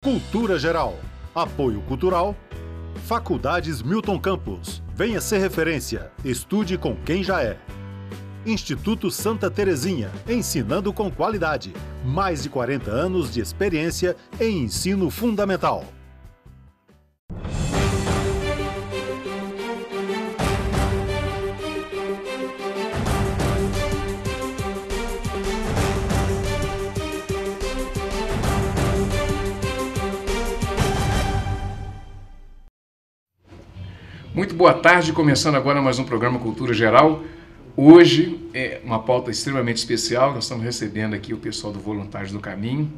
Cultura Geral. Apoio Cultural. Faculdades Milton Campos. Venha ser referência. Estude com quem já é. Instituto Santa Terezinha. Ensinando com qualidade. Mais de 40 anos de experiência em ensino fundamental. Muito boa tarde, começando agora mais um programa Cultura Geral. Hoje é uma pauta extremamente especial, nós estamos recebendo aqui o pessoal do Voluntários do Caminho.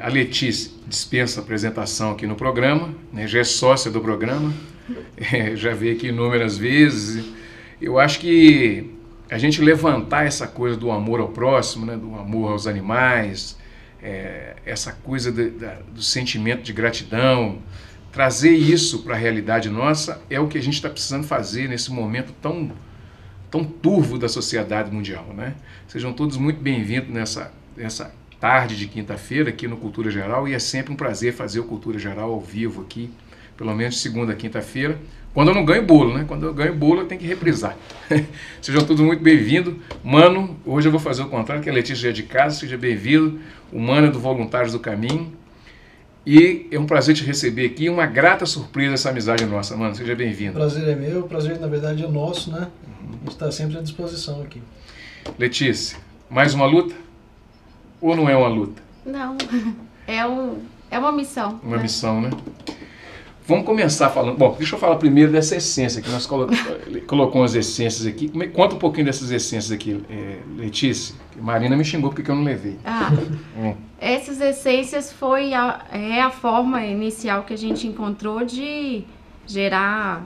A Letícia dispensa apresentação aqui no programa, né, já é sócia do programa, já veio aqui inúmeras vezes. Eu acho que a gente levantar essa coisa do amor ao próximo, né, do amor aos animais, essa coisa do sentimento de gratidão, trazer isso para a realidade nossa é o que a gente está precisando fazer nesse momento tão turvo da sociedade mundial, né? Sejam todos muito bem-vindos nessa tarde de quinta-feira aqui no Cultura Geral, e é sempre um prazer fazer o Cultura Geral ao vivo aqui, pelo menos segunda a quinta-feira, quando eu não ganho bolo, né? Quando eu ganho bolo eu tenho que reprisar. Sejam todos muito bem-vindos. Mano, hoje eu vou fazer o contrário, que a Letícia já é de casa, seja bem-vindo. O Mano é do Voluntários do Caminho. E é um prazer te receber aqui, uma grata surpresa essa amizade nossa, mano. Seja bem-vindo. O prazer é meu, o prazer na verdade é nosso, né? A gente está sempre à disposição aqui. Letícia, mais uma luta? Ou não é uma luta? Não, é uma missão. Uma missão, né? Vamos começar falando... Bom, deixa eu falar primeiro dessa essência que nós colocamos umas essências aqui. Conta um pouquinho dessas essências aqui, Letícia. Marina me xingou porque eu não levei. Essas essências é a forma inicial que a gente encontrou de gerar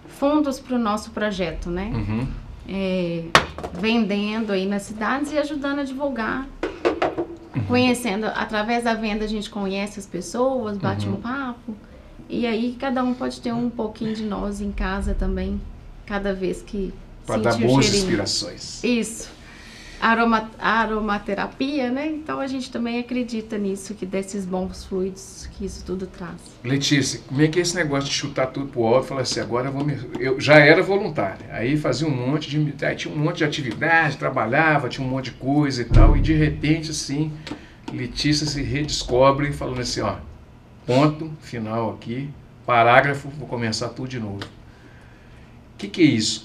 fundos para o nosso projeto, né? Uhum. Vendendo aí nas cidades e ajudando a divulgar. Uhum. Conhecendo, através da venda a gente conhece as pessoas, bate um papo. E aí cada um pode ter um pouquinho de nós em casa também, cada vez que para dar boas inspirações. Isso. Aromaterapia, né? Então a gente também acredita nisso, que desses bons fluidos que isso tudo traz. Letícia, como é que é esse negócio de chutar tudo pro alto e falar assim, agora eu já era voluntária, aí fazia tinha um monte de atividade, trabalhava, tinha um monte de coisa e tal, e de repente assim, Letícia se redescobre falando assim, ó, ponto final aqui, parágrafo, vou começar tudo de novo. O que é isso?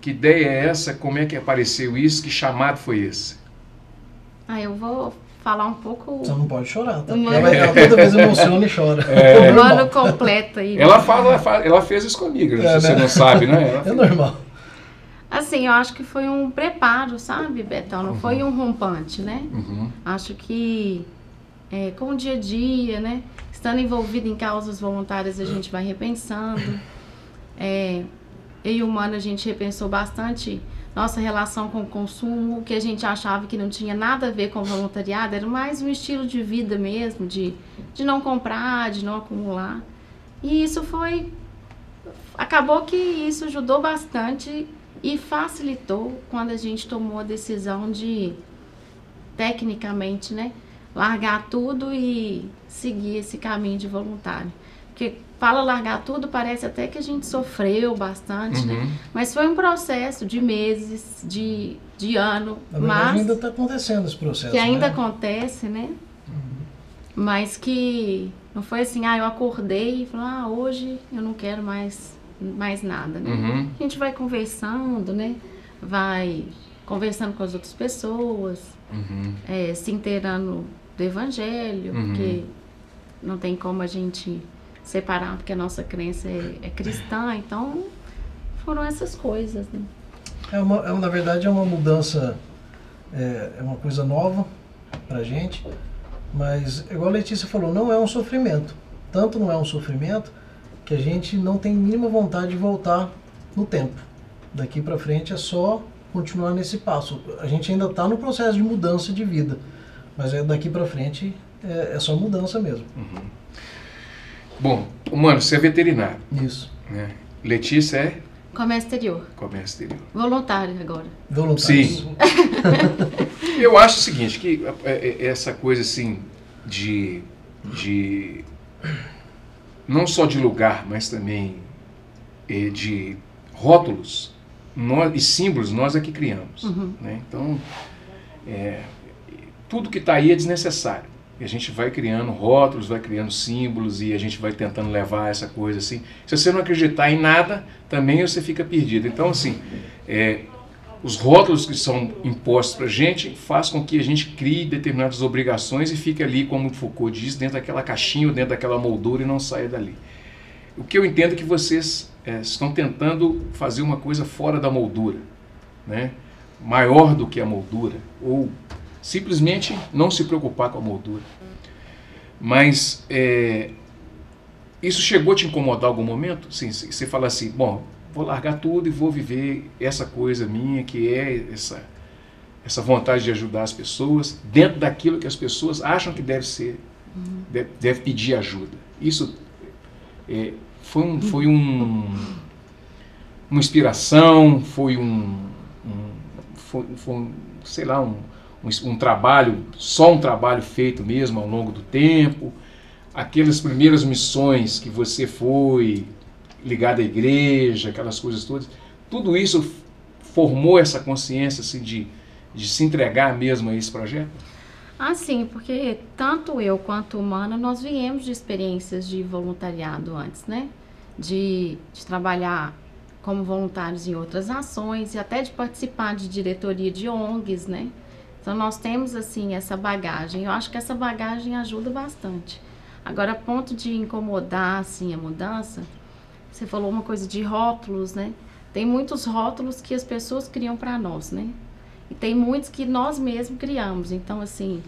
Que ideia é essa? Como é que apareceu isso? Que chamado foi esse? Eu vou falar um pouco... Você não pode chorar, tá? Toda vez emociona e chora. O ano completo aí. Ela fez isso comigo, se você não sabe, né? É normal. Assim, eu acho que foi um preparo, sabe, Betão? Não foi um rompante, né? Uhum. Acho que com o dia a dia, né? Estando envolvido em causas voluntárias, a gente vai repensando. Eu e o Mano, a gente repensou bastante nossa relação com o consumo, que a gente achava que não tinha nada a ver com o voluntariado, era mais um estilo de vida mesmo, de não comprar, de não acumular. E isso acabou que isso ajudou bastante e facilitou quando a gente tomou a decisão de, tecnicamente, né, largar tudo e seguir esse caminho de voluntário. Porque fala largar tudo, parece até que a gente sofreu bastante, né? Mas foi um processo de meses, de ano. Na verdade, ainda está acontecendo esse processo, que ainda acontece, né? Mas que não foi assim, eu acordei e falei, hoje eu não quero mais nada, né? A gente vai conversando, né? Vai conversando com as outras pessoas, se inteirando do evangelho, porque não tem como a gente separar, porque a nossa crença é cristã, então foram essas coisas, né? Na verdade é uma mudança, é uma coisa nova pra gente, mas igual a Letícia falou, não é um sofrimento, tanto não é um sofrimento que a gente não tem mínima vontade de voltar no tempo. Daqui pra frente é só continuar nesse passo. A gente ainda está no processo de mudança de vida, mas daqui pra frente é só mudança mesmo. Bom, Mano, você é veterinário. Isso. Né? Letícia é? Comércio exterior. Comércio exterior. Voluntário agora. Voluntário. Sim. Eu acho o seguinte, que essa coisa assim de não só de lugar, mas também de rótulos e símbolos, nós é que criamos. Né? Então, tudo que está aí é desnecessário. E a gente vai criando rótulos, vai criando símbolos e a gente vai tentando levar essa coisa assim. Se você não acreditar em nada, também você fica perdido. Então, assim, os rótulos que são impostos para a gente faz com que a gente crie determinadas obrigações e fique ali, como Foucault diz, dentro daquela caixinha, dentro daquela moldura e não saia dali. O que eu entendo é que vocês estão tentando fazer uma coisa fora da moldura, né? Maior do que a moldura, ou simplesmente não se preocupar com a moldura. Mas isso chegou a te incomodar em algum momento? Sim, você fala assim, bom, vou largar tudo e vou viver essa coisa minha, que é essa vontade de ajudar as pessoas, dentro daquilo que as pessoas acham que deve ser, deve pedir ajuda. Isso foi uma inspiração, foi sei lá, um trabalho, só um trabalho feito mesmo ao longo do tempo, aquelas primeiras missões que você foi ligado à igreja, aquelas coisas todas, tudo isso formou essa consciência assim, de se entregar mesmo a esse projeto? Ah, sim, porque tanto eu quanto o Mano, nós viemos de experiências de voluntariado antes, né? De trabalhar como voluntários em outras ações e até de participar de diretoria de ONGs, né? Então nós temos assim essa bagagem. Eu acho que essa bagagem ajuda bastante. Agora, a ponto de incomodar assim a mudança, você falou uma coisa de rótulos, né? Tem muitos rótulos que as pessoas criam para nós, né? E tem muitos que nós mesmos criamos. Então, assim,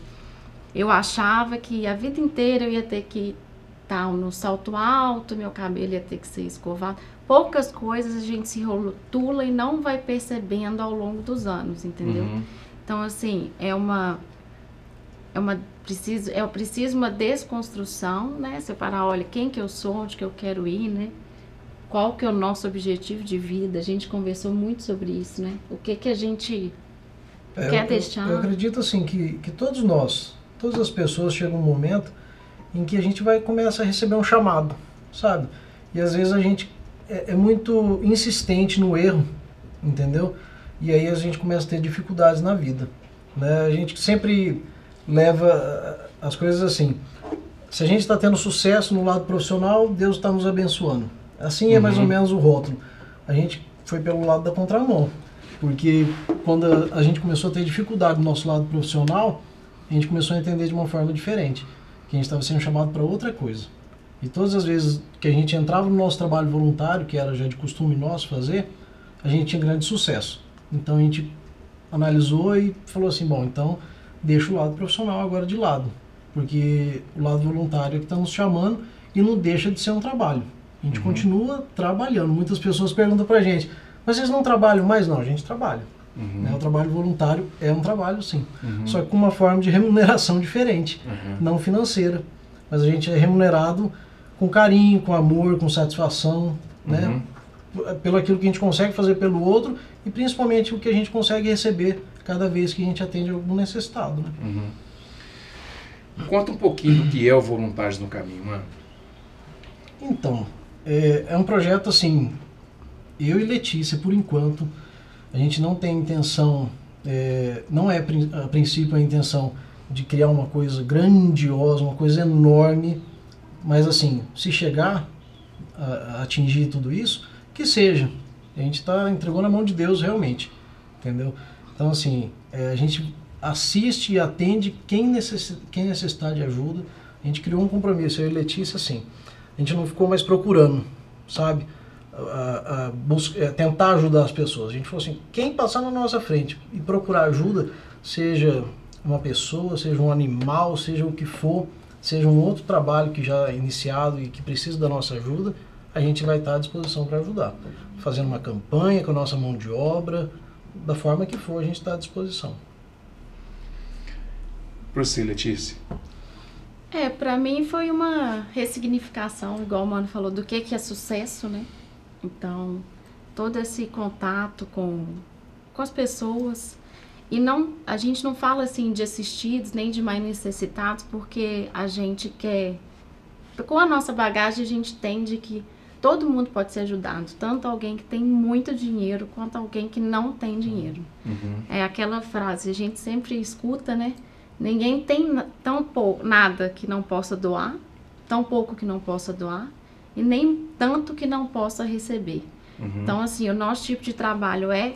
eu achava que a vida inteira eu ia ter que estar no salto alto, meu cabelo ia ter que ser escovado. Poucas coisas a gente se rotula e não vai percebendo ao longo dos anos, entendeu? Então, assim, preciso uma desconstrução, né? Separar, olha, quem que eu sou, onde que eu quero ir, né? Qual que é o nosso objetivo de vida? A gente conversou muito sobre isso, né? O que a gente quer deixar. Eu acredito, assim, que todos nós, todas as pessoas, chegam um momento em que a gente começa a receber um chamado, sabe? E às vezes a gente é muito insistente no erro, entendeu? E aí a gente começa a ter dificuldades na vida, né? A gente sempre leva as coisas assim. Se a gente está tendo sucesso no lado profissional, Deus está nos abençoando. Assim é mais ou menos o rótulo. A gente foi pelo lado da contramão, porque quando a gente começou a ter dificuldade no nosso lado profissional, a gente começou a entender de uma forma diferente, que a gente estava sendo chamado para outra coisa. E todas as vezes que a gente entrava no nosso trabalho voluntário, que era já de costume nosso fazer, a gente tinha grande sucesso. Então a gente analisou e falou assim, bom, então deixa o lado profissional agora de lado, porque o lado voluntário é que está nos chamando e não deixa de ser um trabalho. A gente continua trabalhando. Muitas pessoas perguntam pra gente, mas vocês não trabalham mais? Não, a gente trabalha. Né? O trabalho voluntário é um trabalho, sim. Só que com uma forma de remuneração diferente, não financeira. Mas a gente é remunerado com carinho, com amor, com satisfação, né? Pelo aquilo que a gente consegue fazer pelo outro e principalmente o que a gente consegue receber cada vez que a gente atende algum necessitado. Né? Conta um pouquinho do que é o Voluntários no Caminho, mano. Então, é um projeto assim, eu e Letícia, por enquanto, a gente não tem intenção, não é a princípio a intenção de criar uma coisa grandiosa, uma coisa enorme, mas assim, se chegar a atingir tudo isso, que seja. A gente entregou na mão de Deus realmente, entendeu? Então assim, a gente assiste e atende quem necessitar de ajuda. A gente criou um compromisso, eu e Letícia, assim, a gente não ficou mais procurando, sabe, tentar ajudar as pessoas. A gente falou assim, quem passar na nossa frente e procurar ajuda, seja uma pessoa, seja um animal, seja o que for, seja um outro trabalho que já é iniciado e que precisa da nossa ajuda, a gente vai estar à disposição para ajudar. Fazendo uma campanha com a nossa mão de obra, da forma que for, a gente está à disposição. Para você, Letícia? Para mim foi uma ressignificação, igual o Mano falou, do que é sucesso, né? Então, todo esse contato com as pessoas E não, a gente não fala assim de assistidos nem de mais necessitados, porque a gente quer, com a nossa bagagem, a gente entende que todo mundo pode ser ajudado, tanto alguém que tem muito dinheiro quanto alguém que não tem dinheiro. É aquela frase, a gente sempre escuta, né? Ninguém tem tão pouco, nada que não possa doar, tão pouco que não possa doar, e nem tanto que não possa receber. Então, assim, o nosso tipo de trabalho é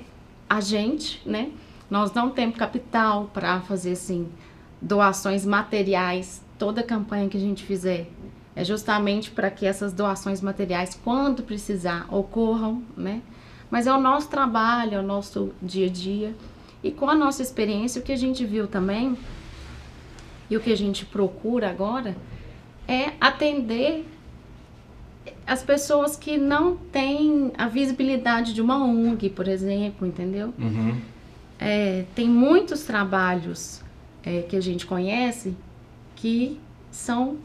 a gente, né? Nós não temos capital para fazer, assim, doações materiais. Toda campanha que a gente fizer é justamente para que essas doações materiais, quando precisar, ocorram, né? Mas é o nosso trabalho, é o nosso dia a dia. E com a nossa experiência, o que a gente viu também, e o que a gente procura agora, é atender as pessoas que não têm a visibilidade de uma ONG, por exemplo, entendeu? Tem muitos trabalhos que a gente conhece que são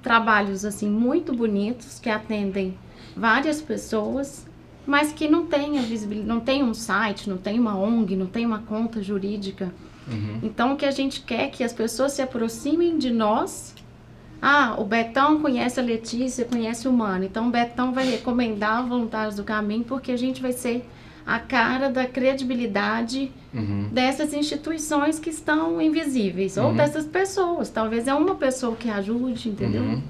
trabalhos assim muito bonitos, que atendem várias pessoas, mas que não têm a visibilidade, não tem um site, não tem uma ONG, não tem uma conta jurídica. Então, o que a gente quer é que as pessoas se aproximem de nós. Ah, o Betão conhece a Letícia, conhece o Mano. Então, o Betão vai recomendar Voluntários do Caminho, porque a gente vai ser a cara da credibilidade dessas instituições que estão invisíveis, ou dessas pessoas. Talvez é uma pessoa que ajude, entendeu?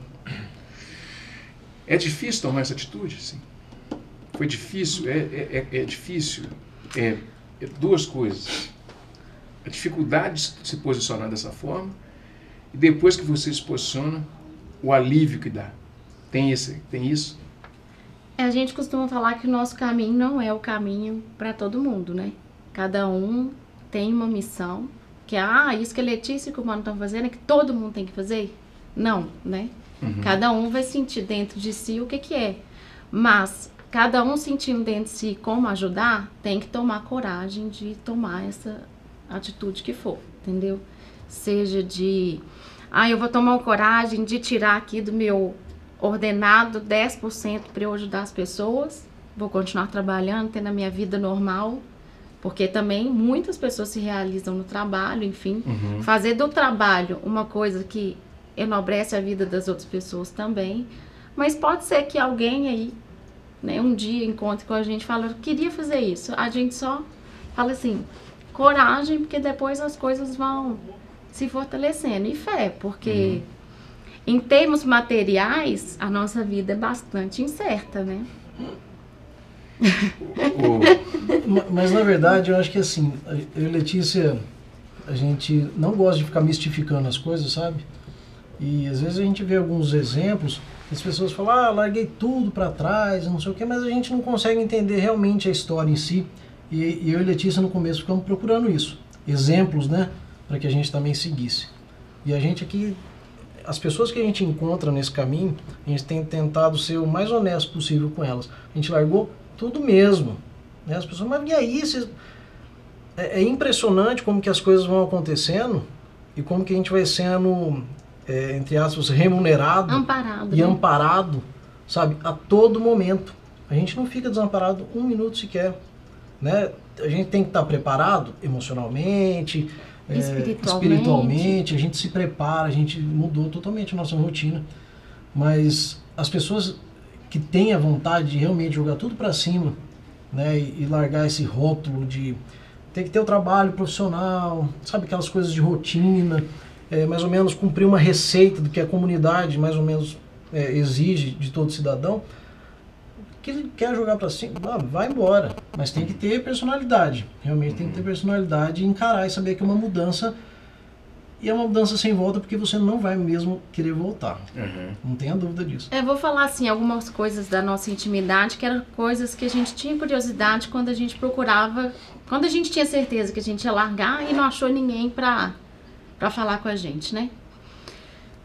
É difícil tomar essa atitude, sim. Foi difícil, é difícil. Duas coisas. A dificuldade de se posicionar dessa forma, e depois que você se posiciona, o alívio que dá. Tem isso? A gente costuma falar que o nosso caminho não é o caminho para todo mundo, né? Cada um tem uma missão, que isso que a Letícia e que o Mano estão fazendo é que todo mundo tem que fazer? Não, né? Cada um vai sentir dentro de si o que é. Mas, cada um sentindo dentro de si como ajudar, tem que tomar coragem de tomar essa atitude que for, entendeu? Seja de, eu vou tomar coragem de tirar aqui do meu ordenado 10% para eu ajudar as pessoas, vou continuar trabalhando, tendo a minha vida normal, porque também muitas pessoas se realizam no trabalho, enfim. Fazer do trabalho uma coisa que enobrece a vida das outras pessoas também, mas pode ser que alguém aí, né, um dia encontre com a gente e fala, eu queria fazer isso, a gente só fala assim, coragem, porque depois as coisas vão se fortalecendo, e fé, porque em termos materiais, a nossa vida é bastante incerta, né? Mas na verdade, eu acho que assim, eu e Letícia, a gente não gosta de ficar mistificando as coisas, sabe? E às vezes a gente vê alguns exemplos, as pessoas falam, larguei tudo para trás, não sei o quê, mas a gente não consegue entender realmente a história em si. E eu e Letícia no começo ficamos procurando isso, exemplos, né, para que a gente também seguisse. E a gente aqui, as pessoas que a gente encontra nesse caminho, a gente tem tentado ser o mais honesto possível com elas. A gente largou tudo mesmo, né? As pessoas, mas e aí? É impressionante como que as coisas vão acontecendo e como que a gente vai sendo, entre aspas, remunerado e amparado, sabe, a todo momento. A gente não fica desamparado um minuto sequer. Né? A gente tem que estar preparado emocionalmente, espiritualmente, a gente se prepara, a gente mudou totalmente a nossa rotina, mas as pessoas que têm a vontade de realmente jogar tudo para cima, né, e largar esse rótulo de ter que ter o trabalho profissional, sabe, aquelas coisas de rotina, mais ou menos cumprir uma receita do que a comunidade mais ou menos exige de todo cidadão, que ele quer jogar para cima, vai embora, mas tem que ter personalidade, realmente tem que ter personalidade e encarar e saber que é uma mudança, e é uma mudança sem volta, porque você não vai mesmo querer voltar, não tenha dúvida disso. Eu vou falar assim, algumas coisas da nossa intimidade, que eram coisas que a gente tinha curiosidade quando a gente procurava, quando a gente tinha certeza que a gente ia largar e não achou ninguém para falar com a gente, né?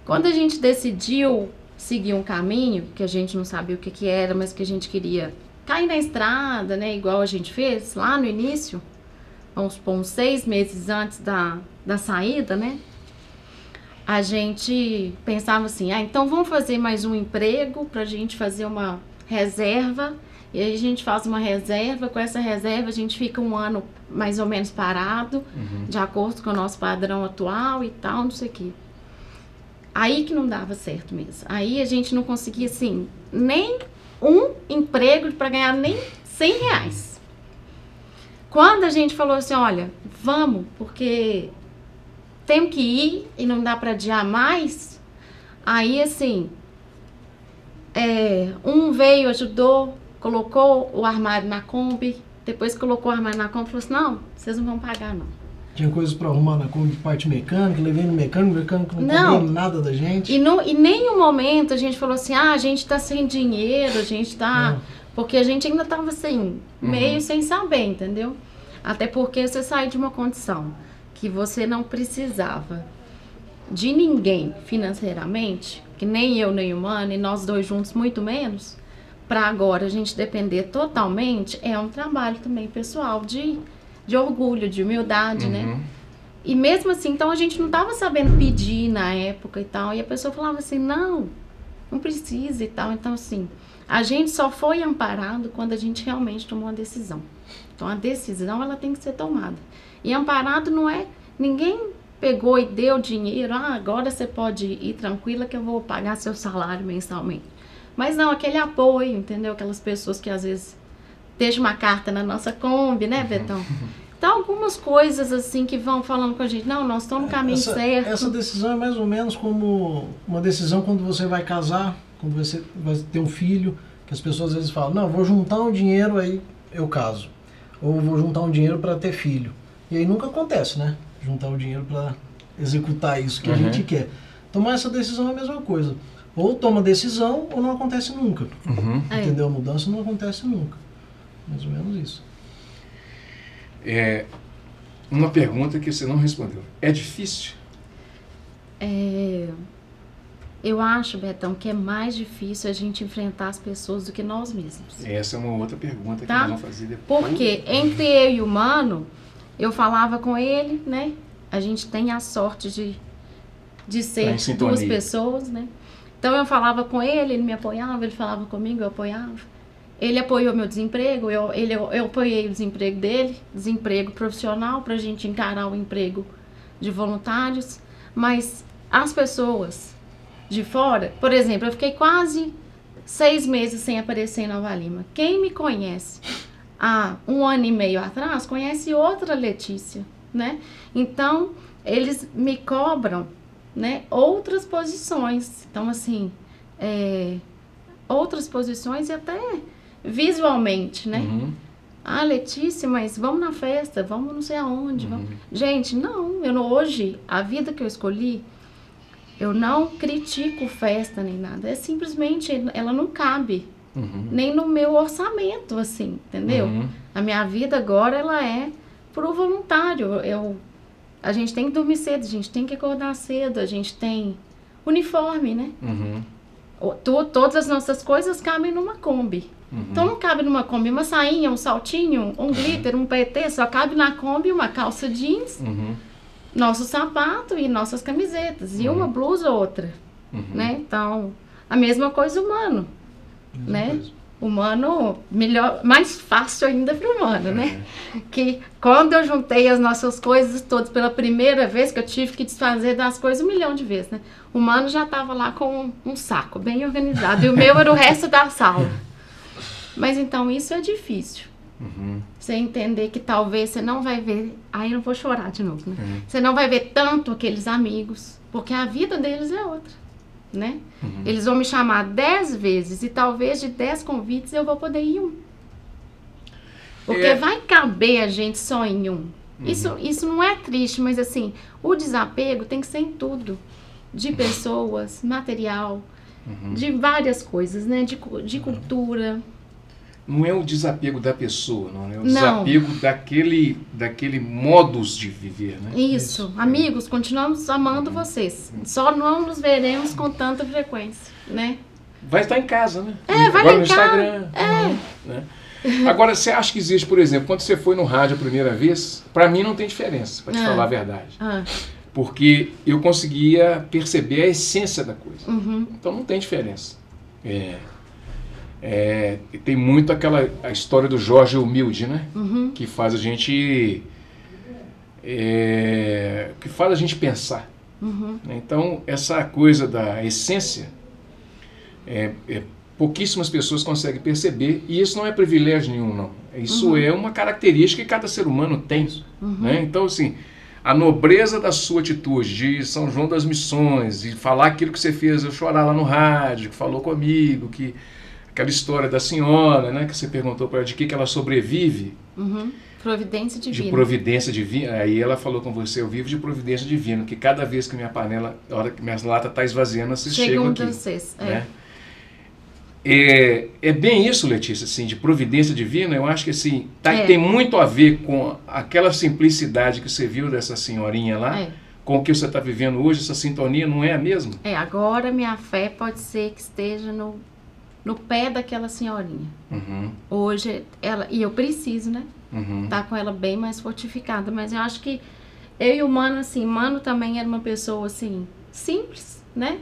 Quando a gente decidiu seguir um caminho que a gente não sabia o que era, mas que a gente queria cair na estrada, né, igual a gente fez lá no início, vamos supor, uns 6 meses antes da saída, né, a gente pensava assim, então vamos fazer mais um emprego pra gente fazer uma reserva E aí a gente faz uma reserva, com essa reserva a gente fica um ano mais ou menos parado, de acordo com o nosso padrão atual e tal, não sei o quê. Aí que não dava certo mesmo. Aí a gente não conseguia, assim, nem um emprego para ganhar nem R$100. Quando a gente falou assim, olha, vamos, porque temos que ir e não dá para adiar mais, aí assim, um veio, ajudou, colocou o armário na Kombi, depois colocou o armário na Kombi e falou assim, não, vocês não vão pagar não. Tinha coisas para arrumar na Kombi, parte mecânica, levei no mecânico, o mecânico não cobrou nada da gente. E em nenhum momento a gente falou assim, a gente tá sem dinheiro, a gente tá... Porque a gente ainda tava assim, meio sem saber, entendeu? Até porque você sai de uma condição que você não precisava de ninguém financeiramente, que nem eu, nem o Mano, e nós dois juntos muito menos, para agora a gente depender totalmente, é um trabalho também pessoal de orgulho, de humildade, né? E mesmo assim, então a gente não tava sabendo pedir na época e tal, e a pessoa falava assim, não precisa e tal. Então assim, a gente só foi amparado quando a gente realmente tomou uma decisão. Então a decisão, ela tem que ser tomada. E amparado não é, ninguém pegou e deu dinheiro, agora você pode ir tranquila que eu vou pagar seu salário mensalmente. Mas não, aquele apoio, entendeu? Aquelas pessoas que às vezes deixam uma carta na nossa Kombi, né, Betão? Então, algumas coisas assim que vão falando com a gente, não, nós estamos no caminho certo. Essa decisão é mais ou menos como uma decisão quando você vai casar, quando você vai ter um filho, que as pessoas às vezes falam, não, vou juntar um dinheiro, aí eu caso. Ou vou juntar um dinheiro para ter filho. E aí nunca acontece, né? Juntar o dinheiro para executar isso que a gente quer. Tomar essa decisão é a mesma coisa. Ou toma decisão ou não acontece nunca. Entendeu? A mudança não acontece nunca. Mais ou menos isso. Uma pergunta que você não respondeu. É difícil? Eu acho, Betão, que é mais difícil a gente enfrentar as pessoas do que nós mesmos. Essa é uma outra pergunta que nós vamos fazer depois. Porque entre eu e o Mano, eu falava com ele, né? A gente tem a sorte de ser duas pessoas, né? Então eu falava com ele me apoiava, ele falava comigo, eu apoiava. Ele apoiou meu desemprego, eu apoiei o desemprego dele, desemprego profissional, para a gente encarar o emprego de voluntários. Mas as pessoas de fora, por exemplo, eu fiquei quase 6 meses sem aparecer em Nova Lima. Quem me conhece há 1 ano e meio atrás, conhece outra Letícia, né? Então, eles me cobram, né, outras posições. Então, assim, outras posições e até visualmente, né? Letícia, mas vamos na festa, vamos não sei aonde. Vamos... Gente, não, hoje, a vida que eu escolhi, eu não critico festa nem nada. É simplesmente, ela não cabe. Nem no meu orçamento, assim, entendeu? A minha vida agora, ela é pro voluntário. A gente tem que dormir cedo, a gente tem que acordar cedo, a gente tem uniforme, né? Todas as nossas coisas cabem numa Kombi. Então não cabe numa Kombi uma sainha, um saltinho, um glitter, um PT, só cabe na Kombi uma calça jeans, nosso sapato e nossas camisetas, e uma blusa ou outra, né? Então, a mesma coisa o Mano, né? O Mano, mais fácil ainda para o Mano, né? Que quando eu juntei as nossas coisas todas pela primeira vez, que eu tive que desfazer das coisas 1 milhão de vezes, né? O Mano já estava lá com um saco bem organizado, e o meu era o resto da sala. Mas então isso é difícil. Você entender que talvez você não vai ver... Aí eu não vou chorar de novo, né? Você não vai ver tanto aqueles amigos, porque a vida deles é outra, né? Eles vão me chamar 10 vezes e talvez de 10 convites eu vou poder ir 1. Porque vai caber a gente só em 1. Isso não é triste, mas assim, o desapego tem que ser em tudo. De pessoas, material, de várias coisas, né? De cultura. Não é o desapego da pessoa, não, é o desapego daquele modus de viver, né? Isso. Amigos, continuamos amando vocês. Só não nos veremos com tanta frequência, né? Vai estar em casa, né? Vai agora no em casa. Instagram. Né? Agora, você acha que existe, por exemplo, quando você foi no rádio a primeira vez, para mim não tem diferença, para te falar a verdade. Porque eu conseguia perceber a essência da coisa. Então não tem diferença. Tem muito a história do Jorge Humilde, né? Que faz a gente pensar. Então, essa coisa da essência, pouquíssimas pessoas conseguem perceber, e isso não é privilégio nenhum, não. Isso é uma característica que cada ser humano tem. Né? Então, assim, a nobreza da sua atitude, de São João das Missões, de falar aquilo que você fez, eu chorar lá no rádio, que falou comigo, aquela história da senhora, né, que você perguntou para ela de que ela sobrevive. Providência divina. De providência divina. Aí ela falou com você, eu vivo de providência divina, que cada vez que minha panela, a hora que minha lata está esvaziando, vocês chegam aqui. Vocês, né? É bem isso, Letícia, assim, de providência divina. Eu acho que assim, tem muito a ver com aquela simplicidade que você viu dessa senhorinha lá, com o que você está vivendo hoje, essa sintonia não é a mesma? Agora minha fé pode ser que esteja no pé daquela senhorinha. Hoje, e eu preciso, né? Tá com ela bem mais fortificada, mas eu acho que eu e o Mano, assim, Mano também era uma pessoa, assim, simples, né?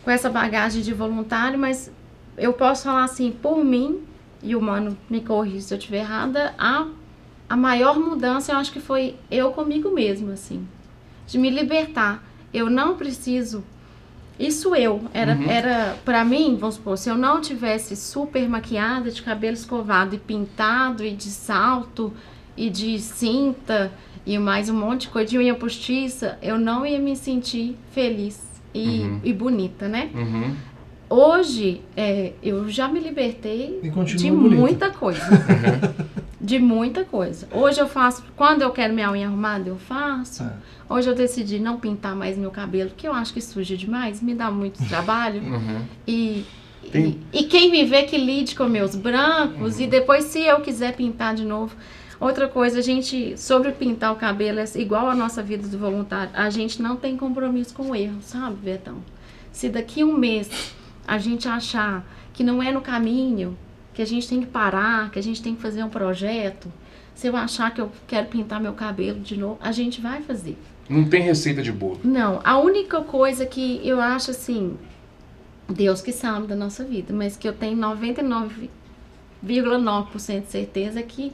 Com essa bagagem de voluntário, mas eu posso falar assim, por mim, e o Mano me corrija se eu estiver errada, a maior mudança eu acho que foi eu comigo mesma, assim, de me libertar. Eu não preciso, era pra mim, vamos supor, se eu não tivesse super maquiada, de cabelo escovado e pintado, e de salto, e de cinta, e mais um monte de coisa, de unha postiça, eu não ia me sentir feliz e bonita, né? Hoje, eu já me libertei de muita coisa. De muita coisa. Hoje eu faço, quando eu quero minha unha arrumada, eu faço. Hoje eu decidi não pintar mais meu cabelo, porque eu acho que suja demais, me dá muito trabalho. E quem me vê que lide com meus brancos, e depois, se eu quiser pintar de novo. Outra coisa, sobre pintar o cabelo, é igual a nossa vida do voluntário, a gente não tem compromisso com o erro, sabe, Betão? Se daqui um mês a gente achar que não é no caminho, que a gente tem que parar, que a gente tem que fazer um projeto, se eu achar que eu quero pintar meu cabelo de novo, a gente vai fazer. Não tem receita de bolo. Não, a única coisa que eu acho assim, Deus que sabe da nossa vida, mas que eu tenho 99,9% de certeza é que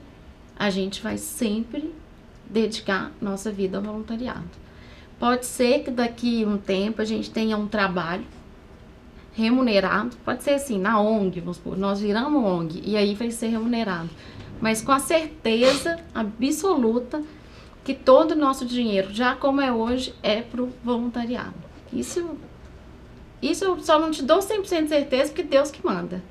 a gente vai sempre dedicar nossa vida ao voluntariado. Pode ser que daqui a um tempo a gente tenha um trabalho remunerado, pode ser assim, na ONG, vamos supor, nós viramos ONG e aí vai ser remunerado. Mas com a certeza absoluta que todo o nosso dinheiro, já como é hoje, é para o voluntariado. Isso eu só não te dou 100% de certeza, porque Deus que manda.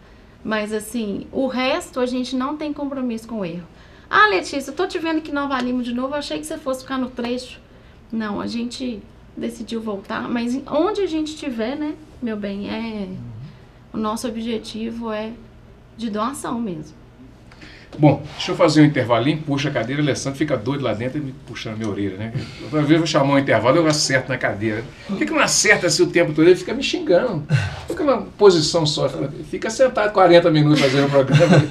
Mas assim, o resto a gente não tem compromisso com o erro. Ah, Letícia, eu tô te vendo aqui em Nova Lima de novo, eu achei que você fosse ficar no trecho. Não, a gente decidiu voltar, mas onde a gente estiver, né, meu bem, o nosso objetivo é de doação mesmo. Bom, deixa eu fazer um intervalinho, puxa a cadeira, o Alessandro fica doido lá dentro e me puxando a minha orelha, né? Outra vez eu vou chamar um intervalo, eu acerto na cadeira. Por que não acerta assim o tempo todo? Ele fica me xingando. Fica numa posição só, fica sentado 40 minutos fazendo o programa.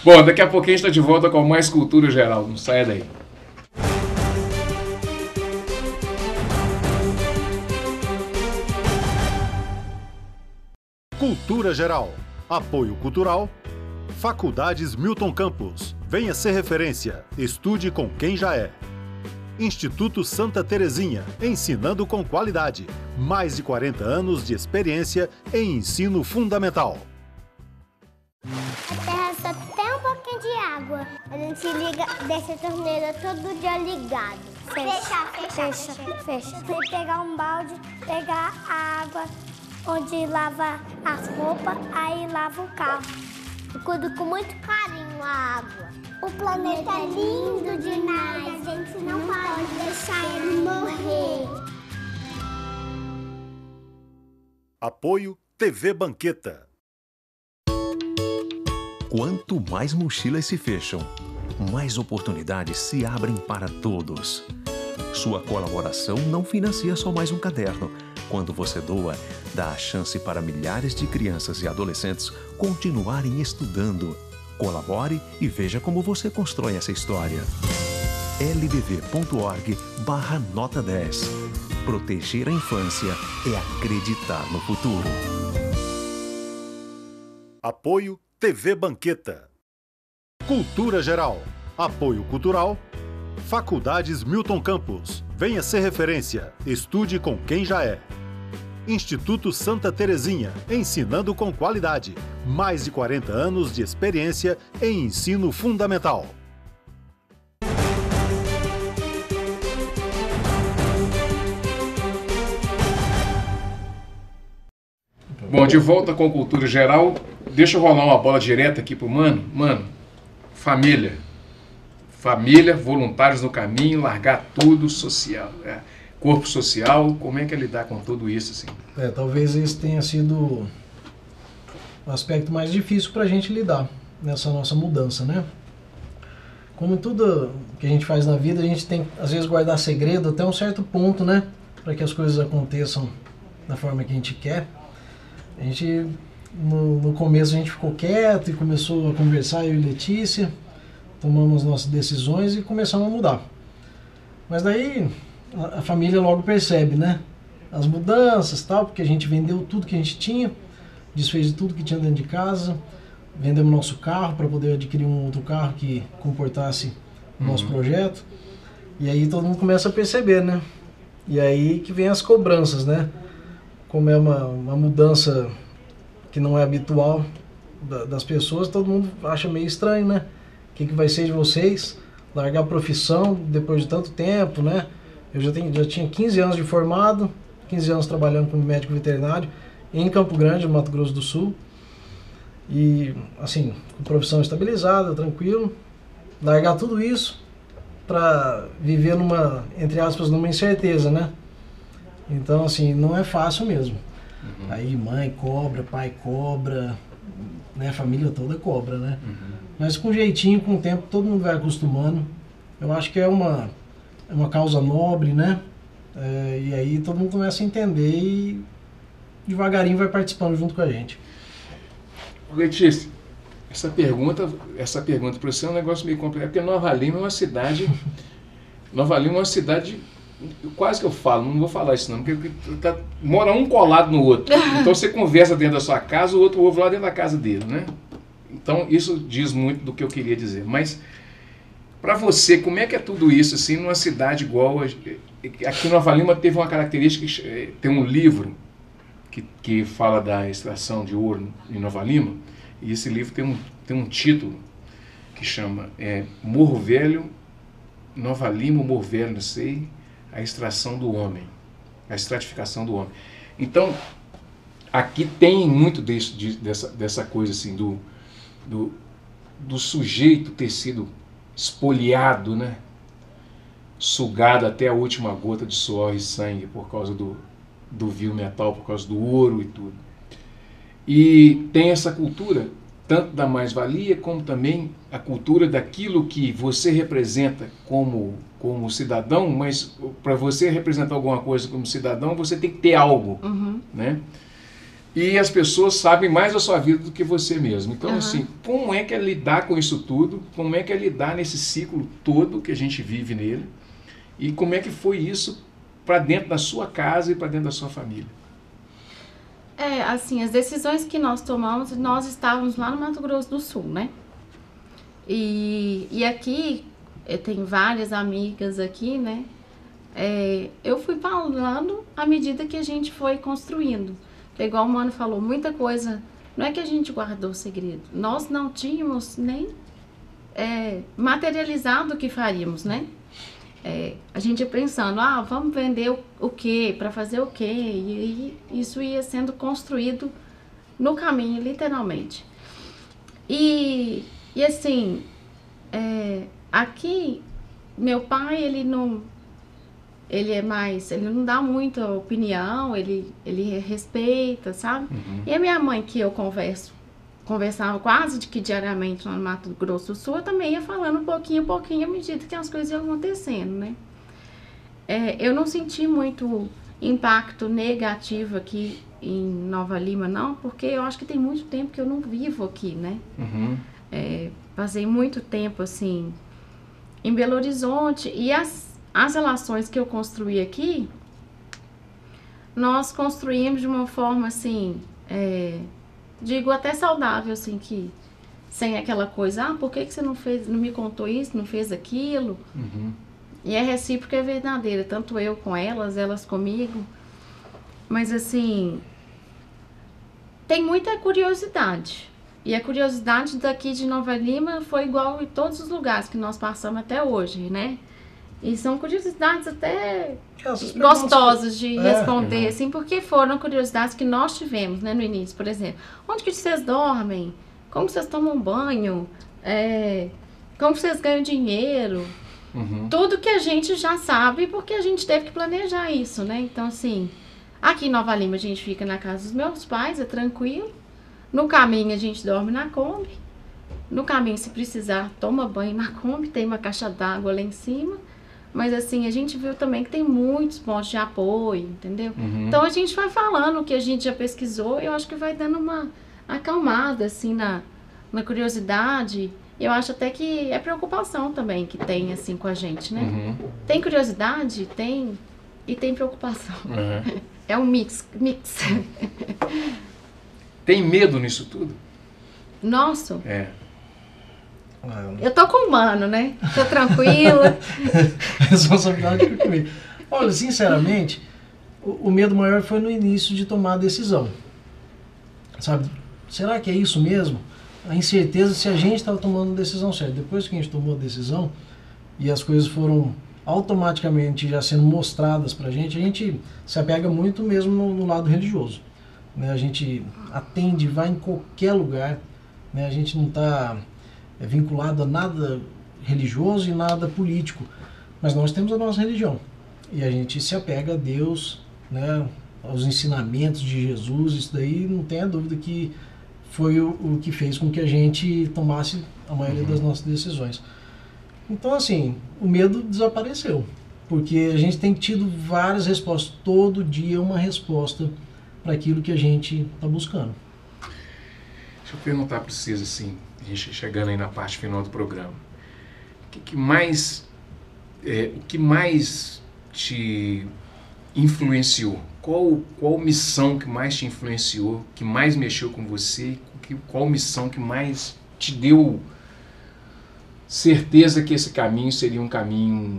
Bom, daqui a pouquinho a gente está de volta com mais Cultura Geral, não saia daí. Cultura Geral. Apoio Cultural. Faculdades Milton Campos. Venha ser referência. Estude com quem já é. Instituto Santa Terezinha. Ensinando com qualidade. Mais de 40 anos de experiência em ensino fundamental. A terra só tem um pouquinho de água. A gente deixa a torneira todo dia ligado. Fecha. Tem que pegar um balde, pegar a água onde lava as roupas, aí lava o carro. Eu cuido com muito carinho a água. O planeta é lindo demais. A gente não pode deixar ele morrer. Apoio TV Banqueta. Quanto mais mochilas se fecham, mais oportunidades se abrem para todos. Sua colaboração não financia só mais um caderno. Quando você doa, dá a chance para milhares de crianças e adolescentes continuarem estudando. Colabore e veja como você constrói essa história. lbv.org/nota 10. Proteger a infância é acreditar no futuro. Apoio TV Banqueta. Cultura Geral. Apoio Cultural. Faculdades Milton Campos. Venha ser referência. Estude com quem já é. Instituto Santa Terezinha. Ensinando com qualidade. Mais de 40 anos de experiência em ensino fundamental. Bom, de volta com Cultura Geral. Deixa eu rolar uma bola direta aqui pro Mano. Mano, família. Família, voluntários no caminho, largar tudo social. Corpo social, como é que é lidar com tudo isso, assim? Talvez esse tenha sido o aspecto mais difícil para a gente lidar nessa nossa mudança, né? Como tudo que a gente faz na vida, a gente tem, às vezes, guardar segredo até um certo ponto, né? Para que as coisas aconteçam da forma que a gente quer. A gente, no começo, a gente ficou quieto e começou a conversar, eu e Letícia, tomamos nossas decisões e começamos a mudar. Mas daí a família logo percebe, né? As mudanças e tal, porque a gente vendeu tudo que a gente tinha, desfez de tudo que tinha dentro de casa, vendemos nosso carro para poder adquirir um outro carro que comportasse o nosso projeto. E aí todo mundo começa a perceber, né? E aí que vem as cobranças, né? Como é uma mudança que não é habitual das pessoas, todo mundo acha meio estranho, né? O que vai ser de vocês? Largar a profissão depois de tanto tempo, né? Eu já tinha 15 anos de formado, 15 anos trabalhando como médico veterinário em Campo Grande, no Mato Grosso do Sul. E, assim, com profissão estabilizada, tranquilo. Largar tudo isso para viver numa, entre aspas, numa incerteza, né? Então, assim, não é fácil mesmo. Aí mãe cobra, pai cobra, né? A família toda cobra, né? Mas com jeitinho, com o tempo, todo mundo vai acostumando. Eu acho que é uma causa nobre, né? E aí todo mundo começa a entender e devagarinho vai participando junto com a gente. Letícia, essa pergunta para você é um negócio meio complicado, porque Nova Lima é uma cidade... Nova Lima é uma cidade... Quase que eu falo, não vou falar isso não, porque mora um colado no outro. Então você conversa dentro da sua casa, o outro ouve lá dentro da casa dele, né? Então isso diz muito do que eu queria dizer. Mas para você, como é que é tudo isso assim numa cidade igual aqui em Nova Lima? Teve uma característica, tem um livro que fala da extração de ouro em Nova Lima, e esse livro tem um título que chama Morro Velho, Nova Lima, Morro Velho, não sei, a extração do homem, a estratificação do homem. Então, aqui tem muito dessa coisa assim, do sujeito ter sido espoliado, né? Sugado até a última gota de suor e sangue por causa do vil metal, por causa do ouro e tudo. E tem essa cultura, tanto da mais-valia, como também a cultura daquilo que você representa como cidadão, mas para você representar alguma coisa como cidadão, você tem que ter algo, né? E as pessoas sabem mais da sua vida do que você mesmo. Então, assim, como é que é lidar com isso tudo? Como é que é lidar nesse ciclo todo que a gente vive nele? E como é que foi isso para dentro da sua casa e para dentro da sua família? Assim, as decisões que nós tomamos, nós estávamos lá no Mato Grosso do Sul, né? E aqui, eu tenho várias amigas aqui, né? Eu fui falando à medida que a gente foi construindo. Igual o Mano falou, muita coisa, não é que a gente guardou segredo, nós não tínhamos nem materializado o que faríamos, né? A gente ia pensando, vamos vender o quê, para fazer o quê, e isso ia sendo construído no caminho, literalmente. E assim, aqui, meu pai, ele não dá muita opinião, ele respeita, sabe? E a minha mãe, que eu conversava quase que diariamente lá no Mato Grosso do Sul, eu também ia falando um pouquinho à medida que as coisas iam acontecendo, né? Eu não senti muito impacto negativo aqui em Nova Lima, não, porque eu acho que tem muito tempo que eu não vivo aqui, né? Passei muito tempo, assim, em Belo Horizonte, e as relações que eu construí aqui, nós construímos de uma forma, assim, digo até saudável, assim, que sem aquela coisa, por que você não me contou isso, não fez aquilo? E é recíproca, é verdadeira, tanto eu com elas comigo. Mas assim, tem muita curiosidade. E a curiosidade daqui de Nova Lima foi igual em todos os lugares que nós passamos até hoje, né? E são curiosidades até gostosas de responder, assim, porque foram curiosidades que nós tivemos, né, no início. Por exemplo, onde que vocês dormem? Como vocês tomam banho? Como vocês ganham dinheiro? Tudo que a gente já sabe, porque a gente teve que planejar isso, né? Então, assim, aqui em Nova Lima a gente fica na casa dos meus pais, é tranquilo. No caminho a gente dorme na Kombi. No caminho, se precisar, toma banho na Kombi, tem uma caixa d'água lá em cima. Mas assim, a gente viu também que tem muitos pontos de apoio, entendeu? Então a gente vai falando o que a gente já pesquisou e eu acho que vai dando uma acalmada, assim, na curiosidade. Eu acho até que é preocupação também que tem, assim, com a gente, né? Tem curiosidade, tem, e tem preocupação. É um mix. Tem medo nisso tudo? Nossa. Eu tô com o mano, né? Tô tranquila. A responsabilidade fica comigo. Olha, sinceramente, o medo maior foi no início de tomar a decisão. Sabe? Será que é isso mesmo? A incerteza se a gente estava tomando a decisão certa. Depois que a gente tomou a decisão e as coisas foram automaticamente já sendo mostradas pra gente, a gente se apega muito mesmo no lado religioso. Né? A gente atende, vai em qualquer lugar, né? A gente não está vinculado a nada religioso e nada político, mas nós temos a nossa religião e a gente se apega a Deus, né, aos ensinamentos de Jesus. Isso daí não tenha dúvida que foi o que fez com que a gente tomasse a maioria das nossas decisões. Então, assim, o medo desapareceu, porque a gente tem tido várias respostas, todo dia uma resposta para aquilo que a gente está buscando. Deixa eu perguntar para vocês, assim, a gente chegando aí na parte final do programa, o que mais te influenciou? Qual missão que mais te influenciou, que mais mexeu com você? Qual missão que mais te deu certeza que esse caminho seria um caminho,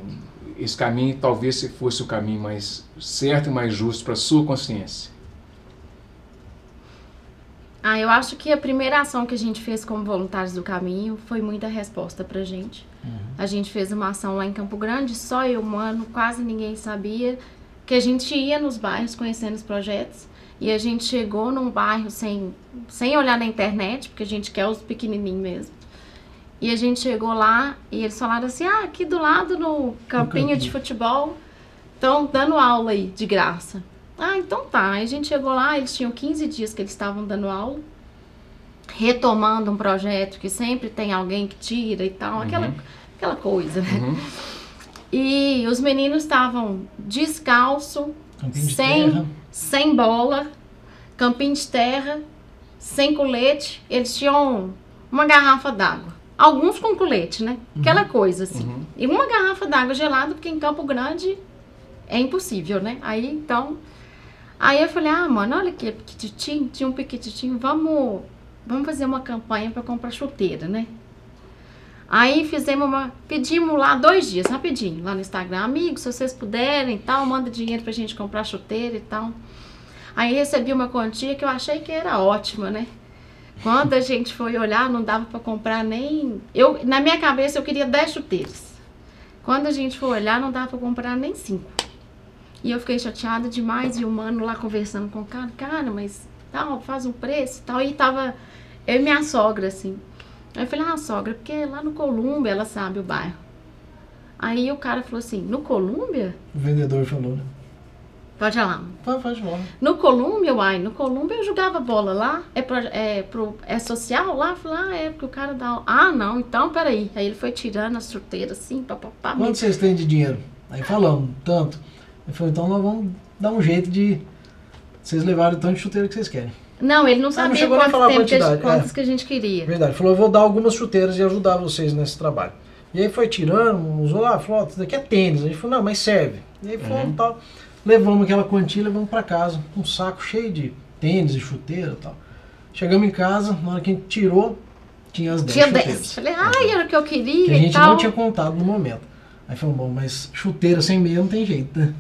esse caminho talvez fosse o caminho mais certo e mais justo para a sua consciência? Eu acho que a primeira ação que a gente fez como voluntários do caminho foi muita resposta pra gente. A gente fez uma ação lá em Campo Grande, só eu, mano, quase ninguém sabia, que a gente ia nos bairros conhecendo os projetos, e a gente chegou num bairro sem olhar na internet, porque a gente quer os pequenininhos mesmo. E a gente chegou lá e eles falaram assim, aqui do lado no campinho de futebol, estão dando aula aí, de graça. Então tá. Aí a gente chegou lá, eles tinham 15 dias que eles estavam dando aula, retomando um projeto que sempre tem alguém que tira e tal, aquela coisa, né? E os meninos estavam descalço, sem bola, campinho de terra, sem colete. Eles tinham uma garrafa d'água. Alguns com colete, né? Aquela coisa assim. E uma garrafa d'água gelada, porque em Campo Grande é impossível, né? Aí eu falei, mano, olha aqui, piquititinho, tinha um piquititinho, vamos fazer uma campanha para comprar chuteira, né? Aí pedimos lá 2 dias, rapidinho, lá no Instagram, amigos, se vocês puderem e tal, manda dinheiro pra gente comprar chuteira e tal. Aí recebi uma quantia que eu achei que era ótima, né? Quando a gente foi olhar, não dava pra comprar nem... Na minha cabeça eu queria 10 chuteiras. Quando a gente foi olhar, não dava pra comprar nem 5. E eu fiquei chateada demais, e o mano lá conversando com o cara, mas tal, faz um preço e tal. E tava eu e minha sogra, assim. Aí eu falei, sogra, porque lá no Colúmbia ela sabe o bairro. Aí o cara falou assim, no Colúmbia? O vendedor falou, né? Pode ir lá. Pode falar. No Colúmbia, no Colúmbia eu jogava bola lá, é social lá? Eu falei, porque o cara dá... não, então peraí. Aí ele foi tirando as chuteiras assim, papapá. Quanto vocês têm de dinheiro? Aí falamos, tanto. Ele falou, então nós vamos dar um jeito de vocês levarem o tanto de chuteira que vocês querem. Não, ele não sabia quantas que a gente queria. Verdade, ele falou, eu vou dar algumas chuteiras e ajudar vocês nesse trabalho. E aí foi tirando, usou lá, falou, isso daqui é tênis. Aí ele falou, não, mas serve. E aí foi tal, levamos aquela quantia, levamos pra casa, um saco cheio de tênis e chuteira e tal. Chegamos em casa, na hora que a gente tirou, tinha as 10 Tinha chuteiras. 10. Falei, ai, era o que eu queria Que a e gente tal. não tinha contado no momento. Aí falou, bom, mas chuteira sem meia não tem jeito, né?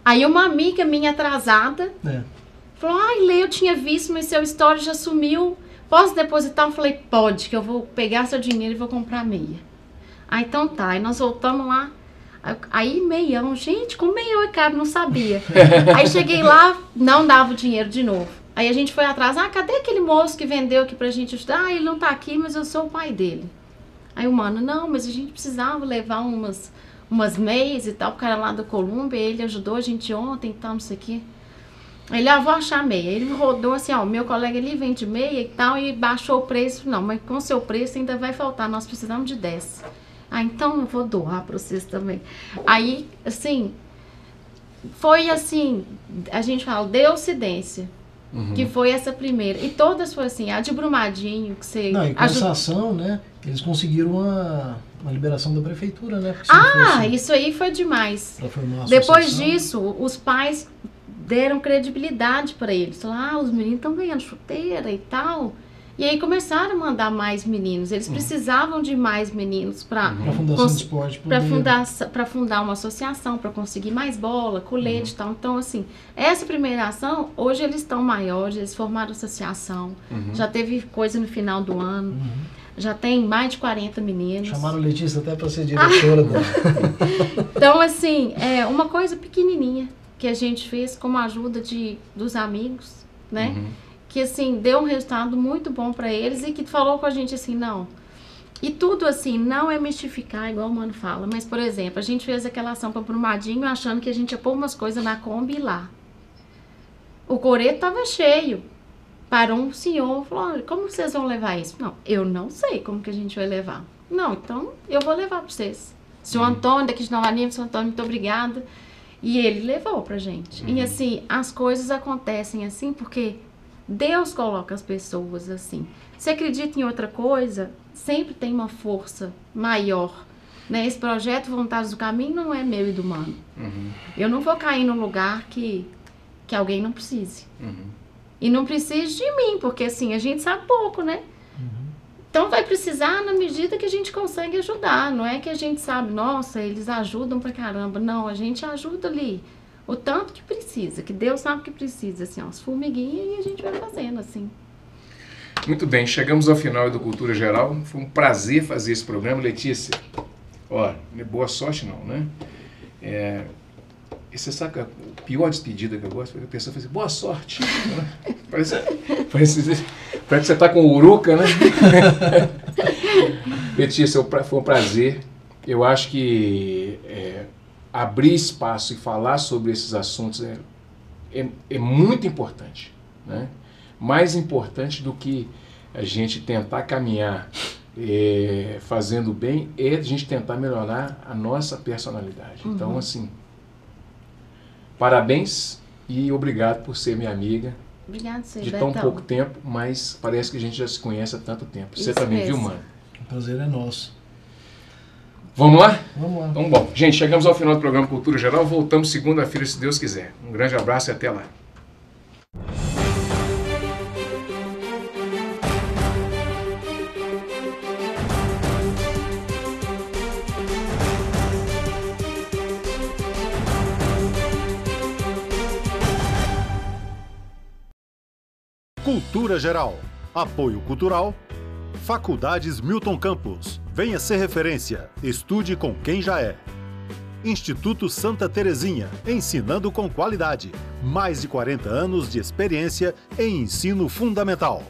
Aí uma amiga minha atrasada É. falou, ai, Lê, eu tinha visto, mas seu story já sumiu. Posso depositar? Eu falei, pode, que eu vou pegar seu dinheiro e vou comprar meia. Aí então tá, aí nós voltamos lá. Aí meião, gente, com meião é caro, não sabia. Aí cheguei lá, não dava o dinheiro de novo. Aí a gente foi atrás, cadê aquele moço que vendeu aqui pra gente ajudar? Ele não tá aqui, mas eu sou o pai dele. Aí o mano, não, mas a gente precisava levar umas meias e tal, o cara lá da Colômbia, ele ajudou a gente ontem e tal, não sei o quê. Ele, vou achar meia. Ele rodou assim, meu colega ali vende meia e tal, e baixou o preço. Não, mas com o seu preço ainda vai faltar, nós precisamos de 10. Então eu vou doar para vocês também. Aí, assim, foi assim, a gente fala, Deuscidência, que foi essa primeira. E todas foi assim, a de Brumadinho, que você... Não, e com essa ação, né, eles conseguiram uma liberação da prefeitura, né? Porque se não fosse isso aí foi demais. pra formar uma Depois associação, disso, os pais deram credibilidade para eles. Falaram, os meninos estão ganhando chuteira e tal. E aí começaram a mandar mais meninos. Eles precisavam de mais meninos para pra Fundação de Esporte para fundar uma associação, para conseguir mais bola, colete e tal. Então, assim, essa primeira ação, hoje eles estão maiores, eles formaram associação. Já teve coisa no final do ano. Já tem mais de 40 meninos. Chamaram a Letícia até para ser diretora dela. Então, assim, é uma coisa pequenininha que a gente fez com a ajuda dos amigos, né? Que, assim, deu um resultado muito bom para eles e que falou com a gente assim, não. E tudo, assim, não é mistificar, igual o Mano fala. Mas, por exemplo, a gente fez aquela ação para Brumadinho achando que a gente ia pôr umas coisas na Kombi lá. O coreto tava cheio. Parou um senhor, falou, olha, como vocês vão levar isso? Não, eu não sei como que a gente vai levar. Não, então eu vou levar para vocês. Seu Antônio, daqui de Nova Lima, seu Antônio, muito obrigada. E ele levou pra gente. E, assim, as coisas acontecem assim porque Deus coloca as pessoas assim. Se acredita em outra coisa, sempre tem uma força maior. Né? Esse projeto Voluntários do Caminho não é meu e do Mano. Eu não vou cair num lugar que alguém não precise. E não precise de mim, porque assim, a gente sabe pouco, né? Então vai precisar na medida que a gente consegue ajudar. Não é que a gente sabe, nossa, eles ajudam pra caramba. Não, a gente ajuda ali o tanto que precisa, que Deus sabe que precisa, assim, as formiguinhas, e a gente vai fazendo, assim. Muito bem, chegamos ao final do Cultura Geral. Foi um prazer fazer esse programa. Letícia, não é boa sorte não, né? E você sabe que a pior despedida que eu gosto é a pessoa fala assim, boa sorte. Parece que você está com uruca, né? Letícia, foi um prazer. Eu acho que abrir espaço e falar sobre esses assuntos é muito importante, né? Mais importante do que a gente tentar caminhar fazendo bem, é a gente tentar melhorar a nossa personalidade. Então, assim, parabéns e obrigado por ser minha amiga. Obrigada, de tão pouco tempo, mas parece que a gente já se conhece há tanto tempo. Você também, viu, Mano? O prazer é nosso. Vamos lá? Vamos lá. Então, bom. Gente, chegamos ao final do programa Cultura Geral. Voltamos segunda-feira, se Deus quiser. Um grande abraço e até lá. Cultura Geral. Apoio Cultural. Faculdades Milton Campos. Venha ser referência. Estude com quem já é. Instituto Santa Terezinha. Ensinando com qualidade. Mais de 40 anos de experiência em ensino fundamental.